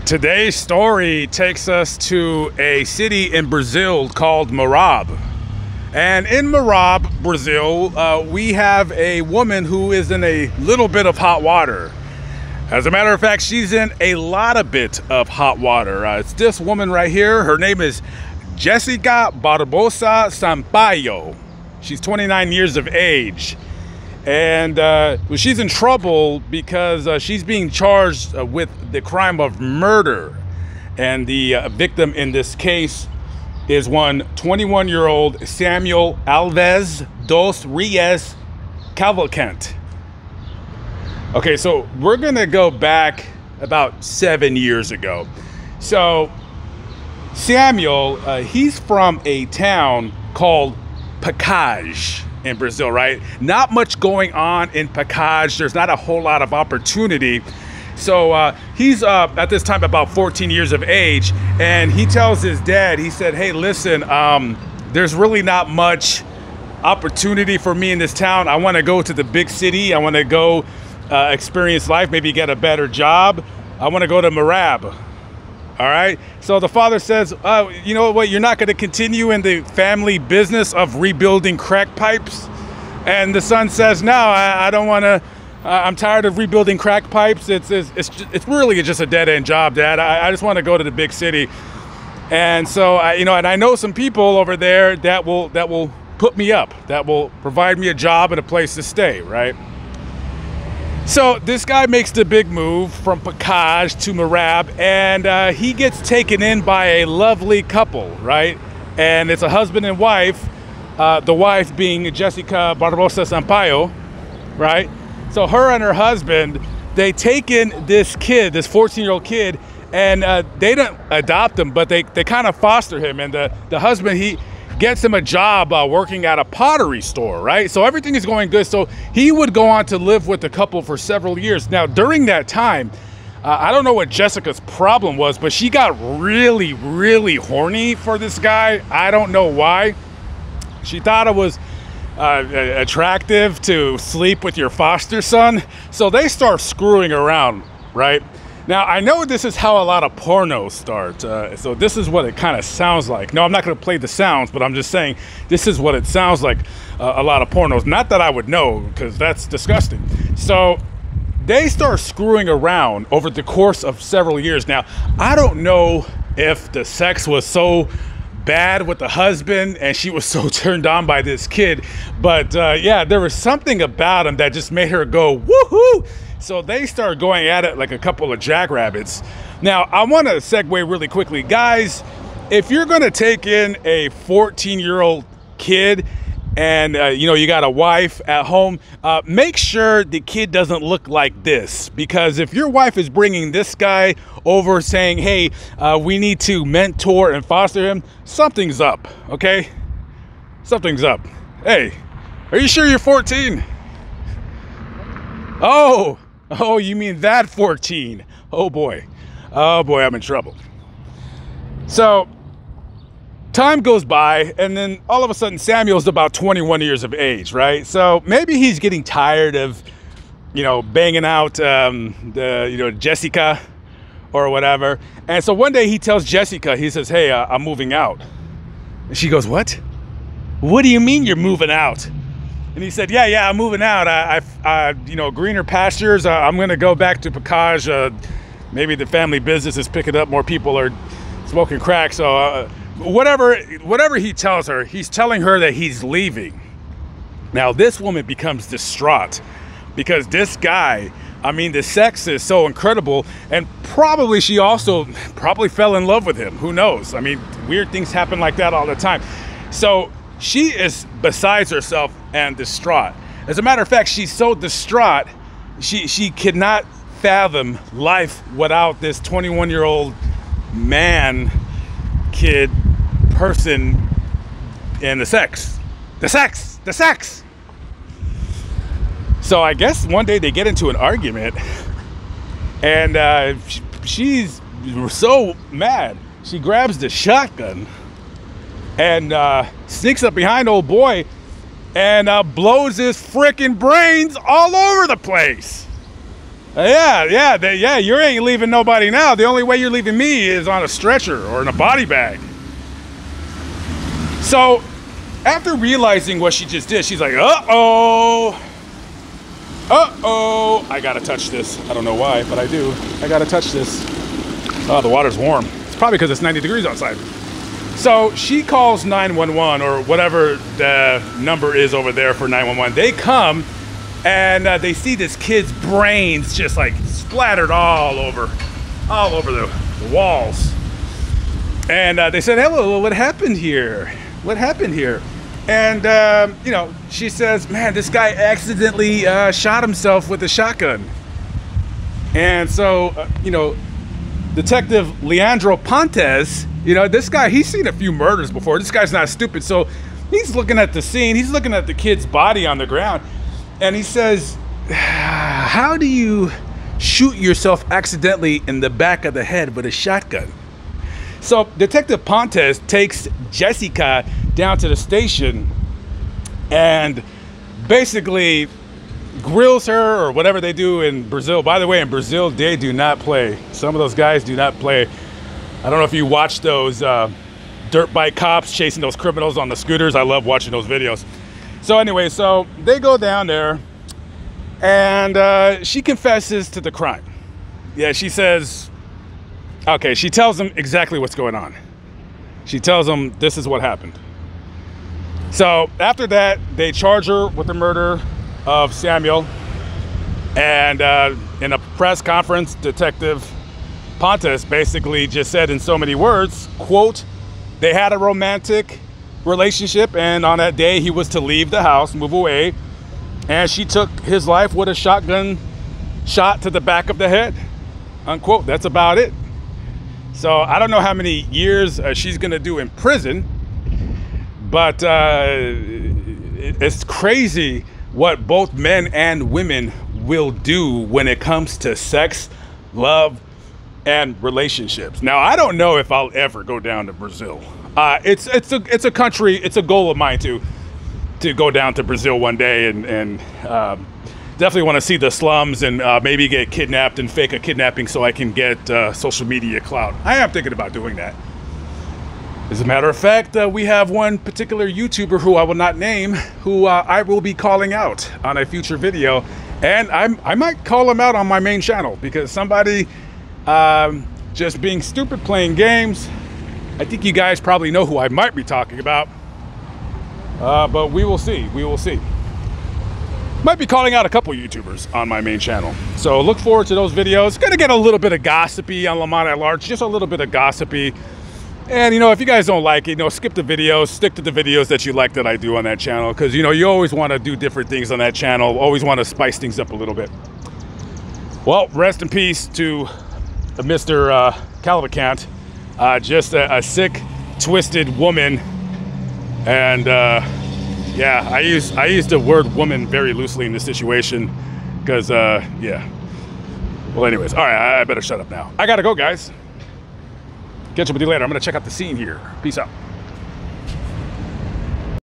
Today's story takes us to a city in Brazil called Marab. And in Marab, Brazil, we have a woman who is in a little bit of hot water. As a matter of fact, she's in a lot of bit of hot water. It's this woman right here. Her name is Jessica Barbosa Sampaio. She's 29 years of age. And she's in trouble because she's being charged with the crime of murder. And the victim in this case is 21-year-old Samuel Alves dos Reis Cavalcante. Okay, so we're gonna go back about 7 years ago. So Samuel, he's from a town called Pacage in Brazil, right? Not much going on in Pacage. There's not a whole lot of opportunity. So he's at this time about 14 years of age, and he tells his dad, he said, hey, listen, there's really not much opportunity for me in this town. I want to go to the big city. I want to go experience life, maybe get a better job. I want to go to Marab. All right. So the father says, you know what, you're not going to continue in the family business of rebuilding crack pipes. And the son says, no, I don't want to. I'm tired of rebuilding crack pipes. It's really just a dead end job, Dad. I just want to go to the big city. And so, and I know some people over there that will put me up, that will provide me a job and a place to stay. Right. So this guy makes the big move from Pacage to Marab, and he gets taken in by a lovely couple, right? And it's a husband and wife, the wife being Jessica Barbosa Sampaio, right? So her and her husband, they take in this kid, this 14-year-old kid, and they don't adopt him, but they kind of foster him. And the husband, he gets him a job working at a pottery store, right? So everything is going good. So he would go on to live with the couple for several years. Now, during that time, I don't know what Jessica's problem was, but she got really, really horny for this guy. I don't know why. She thought it was attractive to sleep with your foster son. So they start screwing around, right? Now, I know this is how a lot of pornos start, so this is what it kind of sounds like. No, I'm not going to play the sounds, but I'm just saying this is what it sounds like, a lot of pornos. Not that I would know, because that's disgusting. So they start screwing around over the course of several years. Now, I don't know if the sex was so bad with the husband and she was so turned on by this kid, but yeah, there was something about him that just made her go, woohoo! So they start going at it like a couple of jackrabbits. Now, I want to segue really quickly. Guys, if you're going to take in a 14-year-old kid and, you got a wife at home, make sure the kid doesn't look like this. Because if your wife is bringing this guy over saying, hey, we need to mentor and foster him, something's up, okay? Something's up. Hey, are you sure you're 14? Oh, you mean that 14? Oh boy, I'm in trouble. So time goes by, and then all of a sudden Samuel's about 21 years of age, right? So maybe he's getting tired of, banging out, Jessica or whatever. And so one day he tells Jessica, he says, hey, I'm moving out. And she goes, what? What do you mean you're moving out? And he said, yeah, I'm moving out. Greener pastures. I'm going to go back to Pacage. Maybe the family business is picking up. More people are smoking crack. So whatever he tells her, he's telling her that he's leaving. Now, this woman becomes distraught because this guy, the sex is so incredible. And probably she also fell in love with him. Who knows? Weird things happen like that all the time. So she is besides herself and distraught. As a matter of fact, she's so distraught, she could not fathom life without this 21-year-old man, kid, person, and the sex. So I guess one day they get into an argument, and she's so mad, she grabs the shotgun and sneaks up behind old boy and blows his freaking brains all over the place. Yeah, you ain't leaving nobody now. The only way you're leaving me is on a stretcher or in a body bag. So after realizing what she just did, she's like, uh-oh. I gotta touch this. I don't know why, but I do. I gotta touch this. Oh, the water's warm. It's probably because it's 90 degrees outside. So she calls 911 or whatever the number is over there for 911. They come and they see this kid's brains just like splattered all over the walls. And they said, hello, what happened here? What happened here? And, you know, she says, man, this guy accidentally shot himself with a shotgun. And so, you know, Detective Leandro Pontes, you know, this guy, he's seen a few murders before. This guy's not stupid. So he's looking at the scene. He's looking at the kid's body on the ground. And he says, how do you shoot yourself accidentally in the back of the head with a shotgun? So Detective Pontes takes Jessica down to the station and basically grills her or whatever they do in Brazil. By the way, in Brazil, they do not play. Some of those guys do not play. I don't know if you watch those dirt bike cops chasing those criminals on the scooters. I love watching those videos. So anyway, so they go down there and she confesses to the crime. Yeah, she says, okay, she tells them exactly what's going on. She tells them this is what happened. So after that, they charge her with the murder of Samuel. And in a press conference, Detective Pontes basically just said in so many words, quote, they had a romantic relationship and on that day he was to leave the house, move away, and she took his life with a shotgun shot to the back of the head, unquote. That's about it. So I don't know how many years she's gonna do in prison, but it's crazy what both men and women will do when it comes to sex, love, and relationships. Now, I don't know if I'll ever go down to Brazil. It's a country, it's a goal of mine to go down to Brazil one day and definitely want to see the slums and maybe get kidnapped and fake a kidnapping so I can get social media clout. I am thinking about doing that. As a matter of fact, we have one particular YouTuber who I will not name, who I will be calling out on a future video. And I might call him out on my main channel because somebody just being stupid playing games. I think you guys probably know who I might be talking about. But we will see. We will see. Might be calling out a couple YouTubers on my main channel. So look forward to those videos. Gonna get a little bit of gossipy on Lamont at Large, just a little bit of gossipy. And, you know, if you guys don't like it, you know, skip the videos, stick to the videos that you like that I do on that channel. Because, you know, you always want to do different things on that channel. Always want to spice things up a little bit. Well, rest in peace to Mr. Cavalcante. Just a sick, twisted woman. And, yeah, I use the word woman very loosely in this situation. Because, yeah. Well, anyways, all right, I better shut up now. I got to go, guys. Catch up with you later. I'm going to check out the scene here. Peace out.